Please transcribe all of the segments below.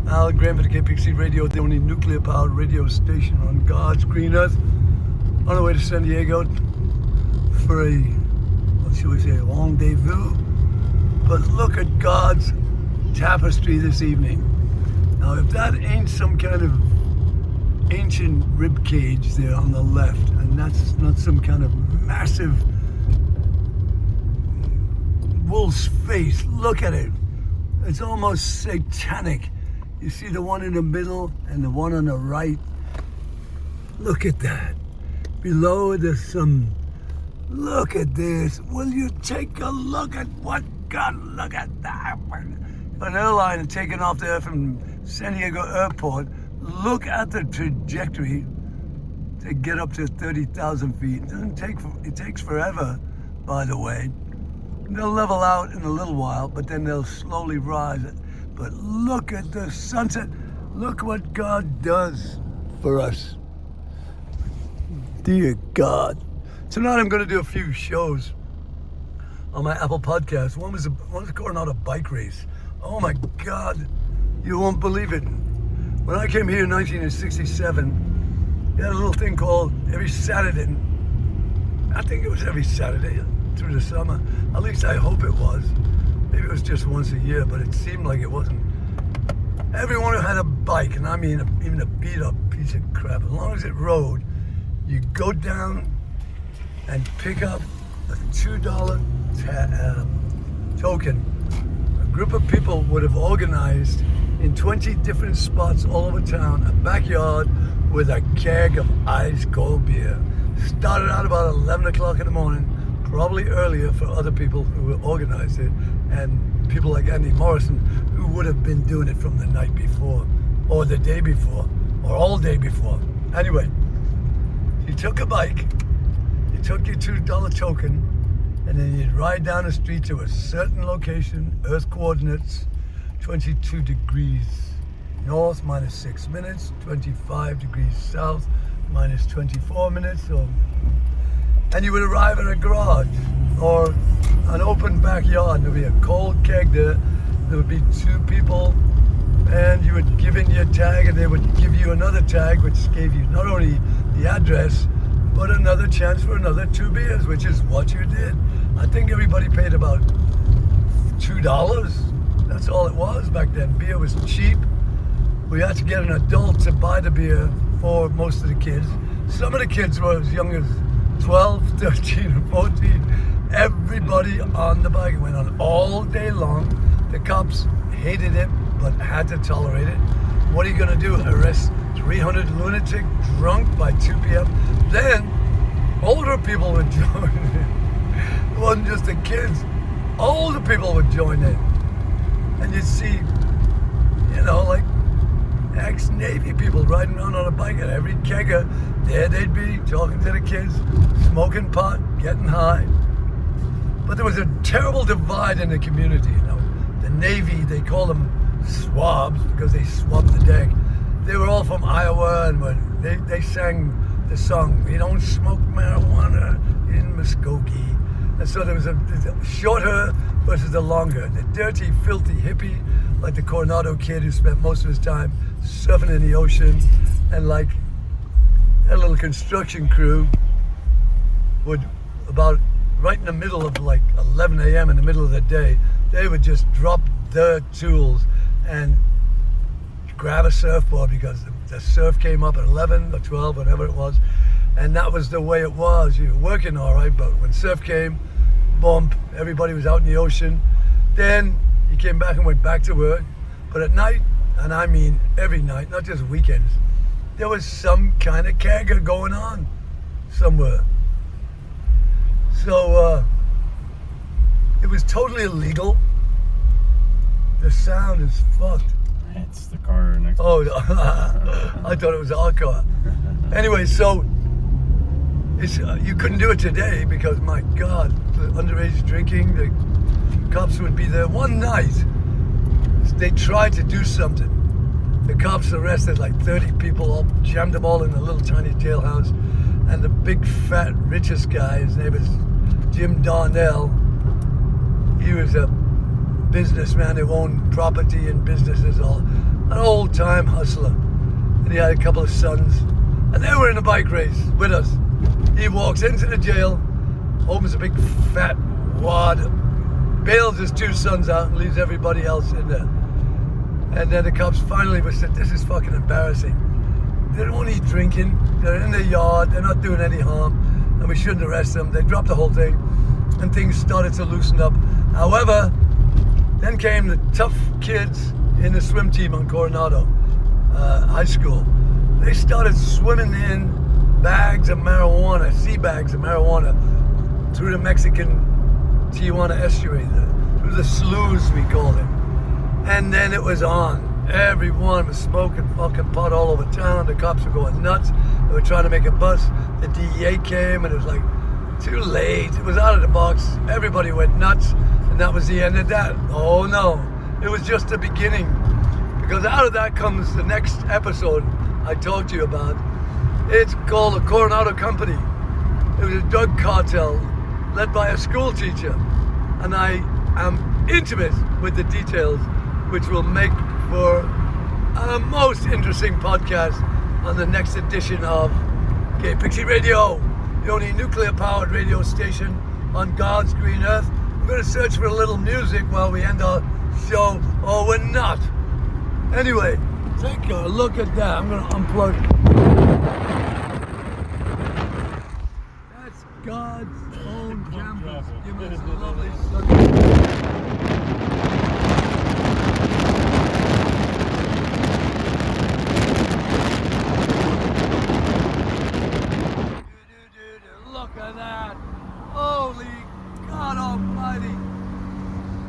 Al Graham for the KPXC Radio, the only nuclear-powered radio station on God's green earth. On the way to San Diego for a, what should we say, a rendezvous. But look at God's tapestry this evening. Now, if that ain't some kind of ancient rib cage there on the left, and that's not some kind of massive wolf's face, look at it. It's almost satanic. You see the one in the middle and the one on the right. Look at that. Below there's some, look at this. Will you take a look at what God, look at that. An airline is taking off there from San Diego Airport. Look at the trajectory to get up to 30,000 feet. It takes forever, by the way. They'll level out in a little while, but then they'll slowly rise. But look at the sunset. Look what God does for us. Dear God. Tonight I'm going to do a few shows on my Apple podcast. One was Coronado bike race. Oh my God. You won't believe it. When I came here in 1967, we had a little thing called every Saturday. I think it was every Saturday through the summer. At least I hope it was. Maybe it was just once a year, but it seemed like it wasn't. Everyone who had a bike, and I mean even a beat up piece of crap, as long as it rode, you go down and pick up a $2 token. A group of people would have organized in 20 different spots all over town, a backyard with a keg of ice cold beer. Started out about 11 o'clock in the morning, probably earlier for other people who organized it, and people like Andy Morrison, who would have been doing it from the night before, or the day before, or all day before. Anyway, you took a bike, you took your $2 token, and then you'd ride down the street to a certain location, Earth coordinates, 22 degrees north, minus 6 minutes, 25 degrees south, minus 24 minutes, and you would arrive at a garage or an open backyard. There would be a cold keg there. There would be two people, and you would give in your tag, and they would give you another tag, which gave you not only the address, but another chance for another 2 beers, which is what you did. I think everybody paid about $2. That's all it was back then. Beer was cheap. We had to get an adult to buy the beer for most of the kids. Some of the kids were as young as 12, 13, and 14. Everybody on the bike. It went on all day long. The cops hated it, but had to tolerate it. What are you going to do? Arrest 300 lunatic drunk by 2 p.m.? Then, older people would join in. It wasn't just the kids. Older people would join in. And you'd see, like ex-Navy people riding around on a bike at every kegger. There they'd be, talking to the kids, smoking pot, getting high. But there was a terrible divide in the community. The Navy, they call them swabs because they swabbed the deck. They were all from Iowa, and they sang the song, "We don't smoke marijuana in Muskogee." And so there was a shorter versus the longer. The dirty, filthy hippie, like the Coronado kid who spent most of his time surfing in the ocean, and like that little construction crew would, about right in the middle of like 11 a.m. in the middle of the day, they would just drop their tools and grab a surfboard because the surf came up at 11 or 12, whatever it was. And that was the way it was. You were working all right, but when surf came, bump, everybody was out in the ocean. Then you came back and went back to work. But at night, and I mean every night, not just weekends, there was some kind of kegger going on somewhere. So it was totally illegal. The sound is fucked. It's the car next to us. I thought it was our car. Anyway, so you couldn't do it today because, my God, the underage drinking, the cops would be there. One night, they tried to do something. The cops arrested like 30 people, jammed them all in a little tiny jailhouse. And the big, fat, richest guy, his name is Jim Darnell. He was a businessman who owned property and businesses, an old part-time hustler. And he had a couple of sons. And they were in a bike race with us. He walks into the jail, opens a big fat wad, bails his two sons out and leaves everybody else in there. And then the cops finally said, this is fucking embarrassing. They're only drinking, they're in their yard, they're not doing any harm, and we shouldn't arrest them. They dropped the whole thing, and things started to loosen up. However, then came the tough kids in the swim team on Coronado High School. They started swimming in bags of marijuana, sea bags of marijuana, through the Mexican Tijuana estuary, through the sloughs, we called it. And then it was on. Everyone was smoking fucking pot all over town. The cops were going nuts. They were trying to make a bust. The DEA came and it was like, too late. It was out of the box. Everybody went nuts. And that was the end of that. Oh no. It was just the beginning. Because out of that comes the next episode I talked to you about. It's called the Coronado Company. It was a drug cartel led by a school teacher. And I am intimate with the details, which will make for a most interesting podcast on the next edition of Gay Pixie Radio, the only nuclear-powered radio station on God's green earth. We're going to search for a little music while we end our show, or we're not. Anyway, take a look at that. I'm going to unplug. That's God's own campus giving us a lovely Sunday.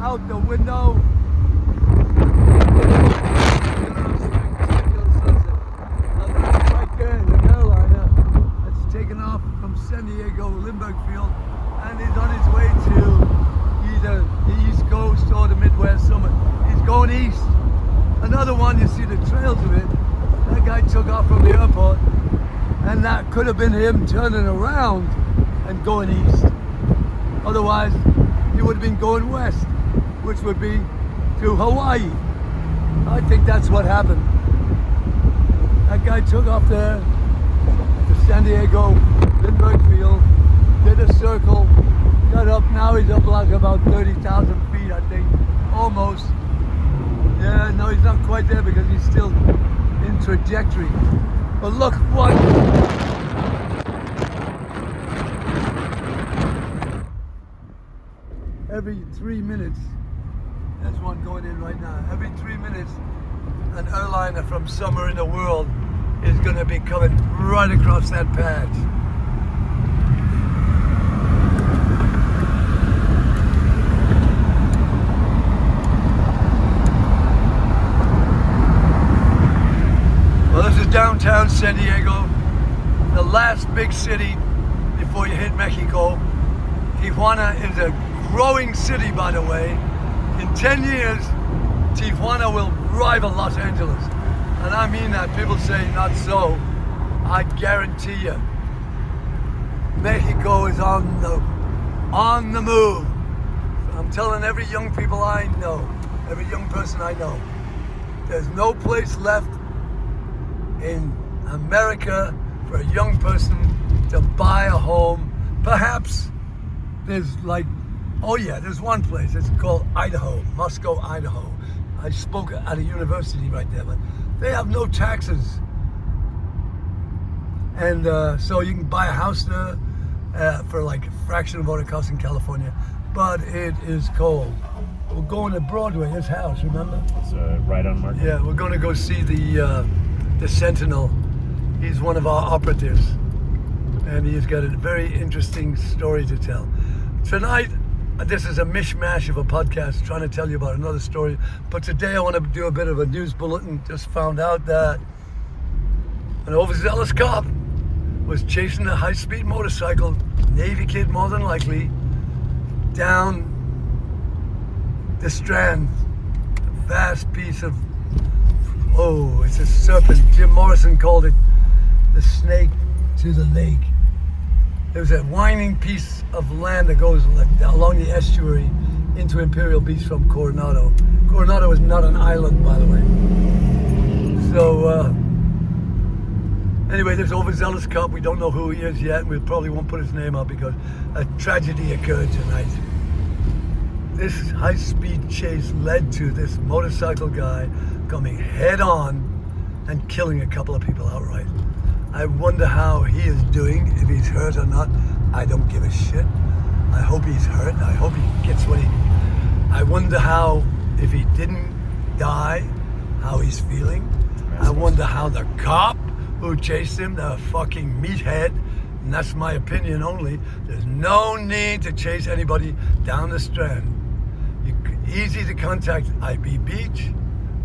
Out the window. Right there, the airliner that's taken off from San Diego, Lindbergh Field, and he's on his way to either the East Coast or the Midwest Summit. He's going east. Another one, you see the trails of it. That guy took off from the airport, and that could have been him turning around and going east. Otherwise, he would have been going west, which would be to Hawaii. I think that's what happened. That guy took off there to San Diego, Lindbergh Field, did a circle, got up, now he's up like about 30,000 feet, I think, almost. Yeah, no, he's not quite there because he's still in trajectory. But look what... Every 3 minutes, there's one going in right now. Every 3 minutes, an airliner from somewhere in the world is going to be coming right across that patch. Well, this is downtown San Diego, the last big city before you hit Mexico. Tijuana is a growing city, by the way. In 10 years, Tijuana will rival Los Angeles. And I mean that. People say not so. I guarantee you. Mexico is on the move. I'm telling every young people I know, every young person I know, there's no place left in America for a young person to buy a home. Perhaps there's like, oh yeah, there's one place. It's called Idaho, Moscow, Idaho. I spoke at a university right there, but they have no taxes. And so you can buy a house there for like a fraction of what it costs in California. But it is cold. We're going to Broadway, his house, remember? It's right on Market. Yeah, we're going to go see the Sentinel. He's one of our operatives. And he's got a very interesting story to tell. Tonight, this is a mishmash of a podcast trying to tell you about another story. But today I want to do a bit of a news bulletin. Just found out that an overzealous cop was chasing a high-speed motorcycle, Navy kid more than likely, down the Strand. A vast piece of, oh, it's a serpent. Jim Morrison called it the snake to the lake. There's a winding piece of land that goes along the estuary into Imperial Beach from Coronado. Coronado is not an island, by the way. Anyway, this overzealous cop, we don't know who he is yet. We probably won't put his name up because a tragedy occurred tonight. This high-speed chase led to this motorcycle guy coming head-on and killing a couple of people outright. I wonder how he is doing, if he's hurt or not. I don't give a shit. I hope he's hurt. I hope he gets what he... I wonder how, if he didn't die, how he's feeling. I wonder how the cop who chased him, the fucking meathead, and that's my opinion only, there's no need to chase anybody down the Strand. Easy to contact IB Beach,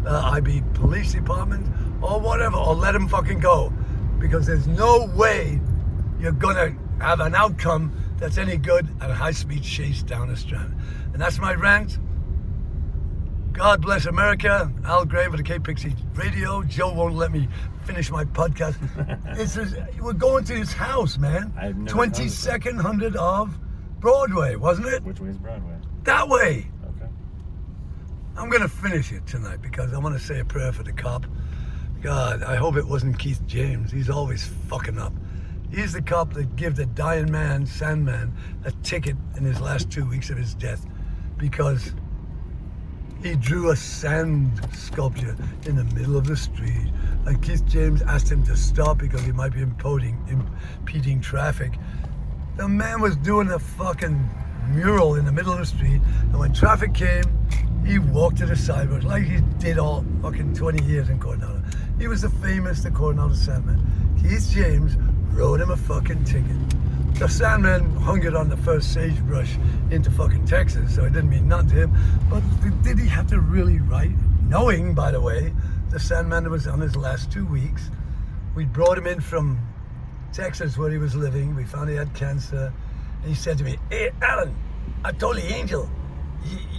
IB Police Department, or whatever, or let him fucking go. Because there's no way you're gonna have an outcome that's any good at a high-speed chase down the Strand. And that's my rant. God bless America. Al Gray for the K-Pixie Radio. Joe won't let me finish my podcast. We're going to his house, man. I've never 22nd 100 of Broadway, wasn't it? Which way is Broadway? That way. Okay. I'm going to finish it tonight because I want to say a prayer for the cop. God, I hope it wasn't Keith James. He's always fucking up. He's the cop that gave the dying man, Sandman, a ticket in his last 2 weeks of his death because he drew a sand sculpture in the middle of the street. And Keith James asked him to stop because he might be impeding traffic. The man was doing a fucking mural in the middle of the street, and when traffic came, he walked to the sidewalk like he did all fucking 20 years in Coronado. He was the famous Coronado Sandman. Keith James wrote him a fucking ticket. The Sandman hung it on the first sagebrush into fucking Texas, so it didn't mean nothing to him. But did he have to really write? Knowing, by the way, the Sandman was on his last 2 weeks. We brought him in from Texas where he was living. We found he had cancer. And he said to me, "Hey, Alan, I told the angel,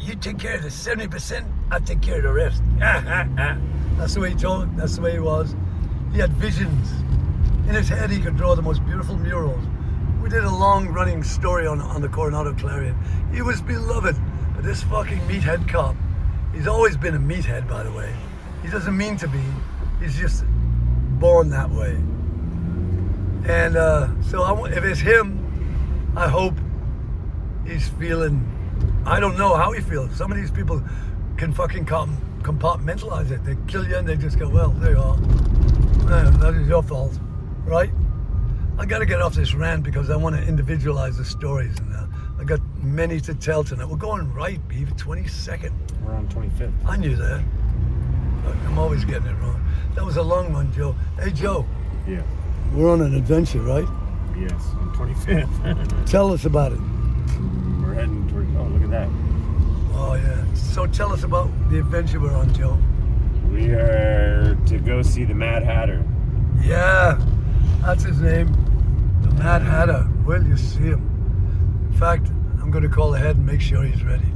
you take care of the 70%, I take care of the rest." That's the way he told him. That's the way he was. He had visions. In his head, he could draw the most beautiful murals. We did a long-running story on the Coronado Clarion. He was beloved, but this fucking meathead cop, he's always been a meathead, by the way. He doesn't mean to be. He's just born that way. And so if it's him, I hope he's feeling, I don't know how he feels. Some of these people can fucking compartmentalize it. They kill you and they just go, well, there you are. That is your fault, right? I got to get off this rant because I want to individualize the stories. And I got many to tell tonight. We're going right, Beav, 22nd. We're on 25th. I knew that. I'm always getting it wrong. That was a long one, Joe. Hey, Joe. Yeah. We're on an adventure, right? Yes, on 25th. Tell us about it. We're heading toward, oh, look at that. Oh, yeah. So tell us about the adventure we're on, Joe. We are to go see the Mad Hatter. Yeah, that's his name. The Mad Hatter. Will you see him? In fact, I'm going to call ahead and make sure he's ready.